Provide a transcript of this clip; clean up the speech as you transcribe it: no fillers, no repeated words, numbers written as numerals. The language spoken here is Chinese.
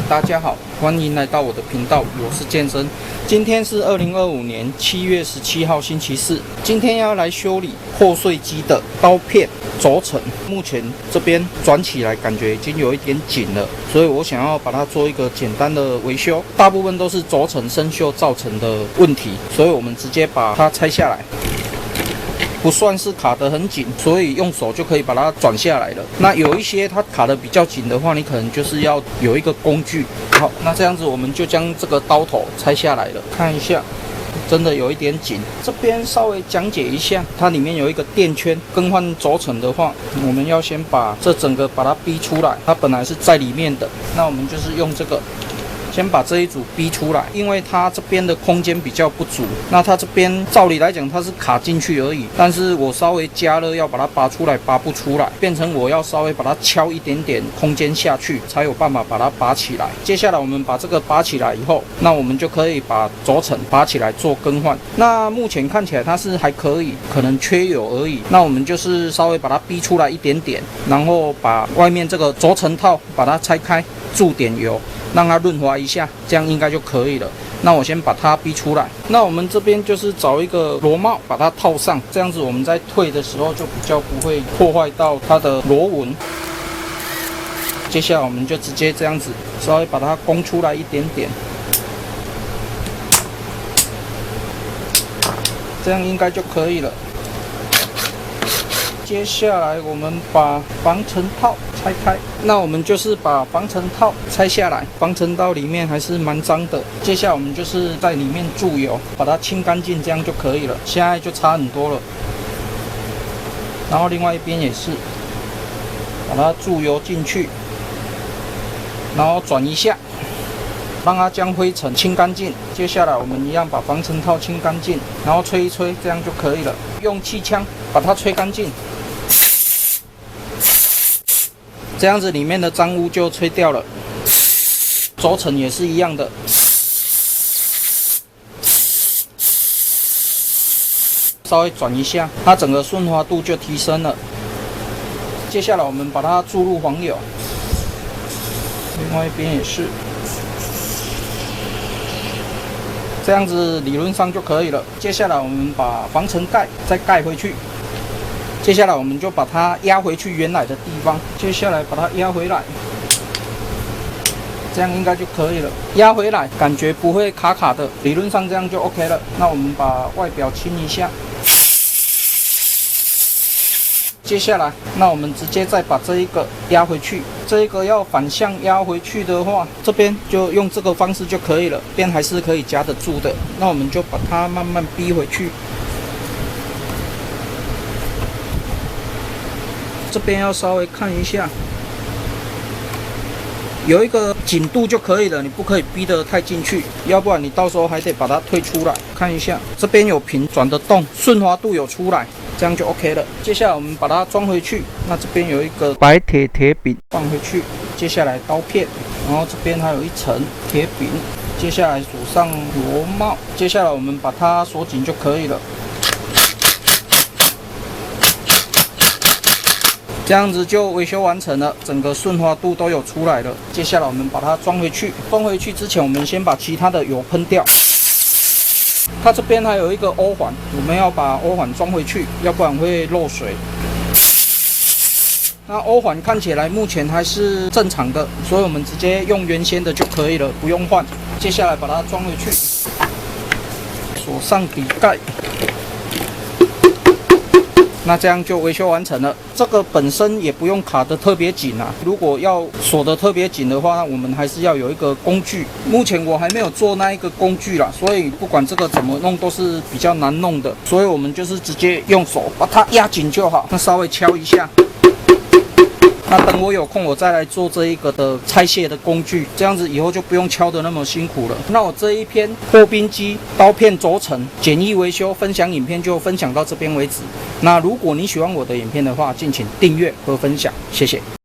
大家好，欢迎来到我的频道，我是健身。今天是2025年7月17号星期四，今天要来修理破碎机的刀片轴承。目前这边转起来感觉已经有一点紧了，所以我想要把它做一个简单的维修。大部分都是轴承生锈造成的问题，所以我们直接把它拆下来。不算是卡得很紧，所以用手就可以把它转下来了。那有一些它卡得比较紧的话，你可能就是要有一个工具。好，那这样子我们就将这个刀头拆下来了，看一下，真的有一点紧。这边稍微讲解一下，它里面有一个垫圈，更换轴承的话，我们要先把这整个把它逼出来，它本来是在里面的，那我们就是用这个。先把这一组逼出来，因为它这边的空间比较不足，那它这边照理来讲它是卡进去而已，但是我稍微加热要把它拔出来，拔不出来，变成我要稍微把它敲一点点空间下去，才有办法把它拔起来。接下来我们把这个拔起来以后，那我们就可以把轴承拔起来做更换。那目前看起来它是还可以，可能缺油而已。那我们就是稍微把它逼出来一点点，然后把外面这个轴承套把它拆开，注点油。让它润滑一下，这样应该就可以了。那我先把它逼出来。那我们这边就是找一个螺帽，把它套上，这样子我们在退的时候就比较不会破坏到它的螺纹。接下来我们就直接这样子稍微把它弓出来一点点，这样应该就可以了。接下来我们把防尘套拆开，那我们就是把防尘套拆下来，防尘套里面还是蛮脏的。接下来我们就是在里面注油，把它清干净，这样就可以了。现在就差很多了。然后另外一边也是，把它注油进去，然后转一下，让它将灰尘清干净。接下来我们一样把防尘套清干净，然后吹一吹，这样就可以了。用气枪把它吹干净。这样子里面的脏污就吹掉了，轴承也是一样的，稍微转一下，它整个顺滑度就提升了。接下来我们把它注入黄油，另外一边也是，这样子理论上就可以了。接下来我们把防尘盖再盖回去。接下来我们就把它压回去原来的地方，接下来把它压回来，这样应该就可以了。压回来，感觉不会卡卡的，理论上这样就 OK 了。那我们把外表清一下，接下来，那我们直接再把这一个压回去。这一个要反向压回去的话，这边就用这个方式就可以了，边还是可以夹得住的。那我们就把它慢慢逼回去。这边要稍微看一下，有一个紧度就可以了，你不可以逼得太进去，要不然你到时候还得把它退出来。看一下，这边有平转得动，顺滑度有出来，这样就 OK 了。接下来我们把它装回去，那这边有一个白铁饼放回去，接下来刀片，然后这边还有一层铁饼，接下来锁上螺帽，接下来我们把它锁紧就可以了。这样子就维修完成了，整个顺滑度都有出来了。接下来我们把它装回去，装回去之前我们先把其他的油喷掉。它这边还有一个欧环，我们要把欧环装回去，要不然会漏水。那欧环看起来目前还是正常的，所以我们直接用原先的就可以了，不用换。接下来把它装回去，锁上底盖。那这样就维修完成了。这个本身也不用卡得特别紧啊，如果要锁得特别紧的话，我们还是要有一个工具。目前我还没有做那一个工具啦，所以不管这个怎么弄都是比较难弄的，所以我们就是直接用手把它压紧就好。那稍微敲一下。那等我有空，我再来做这一个的拆卸的工具，这样子以后就不用敲得那么辛苦了。那我这一篇破冰机刀片轴承简易维修分享影片就分享到这边为止。那如果你喜欢我的影片的话，敬请订阅和分享，谢谢。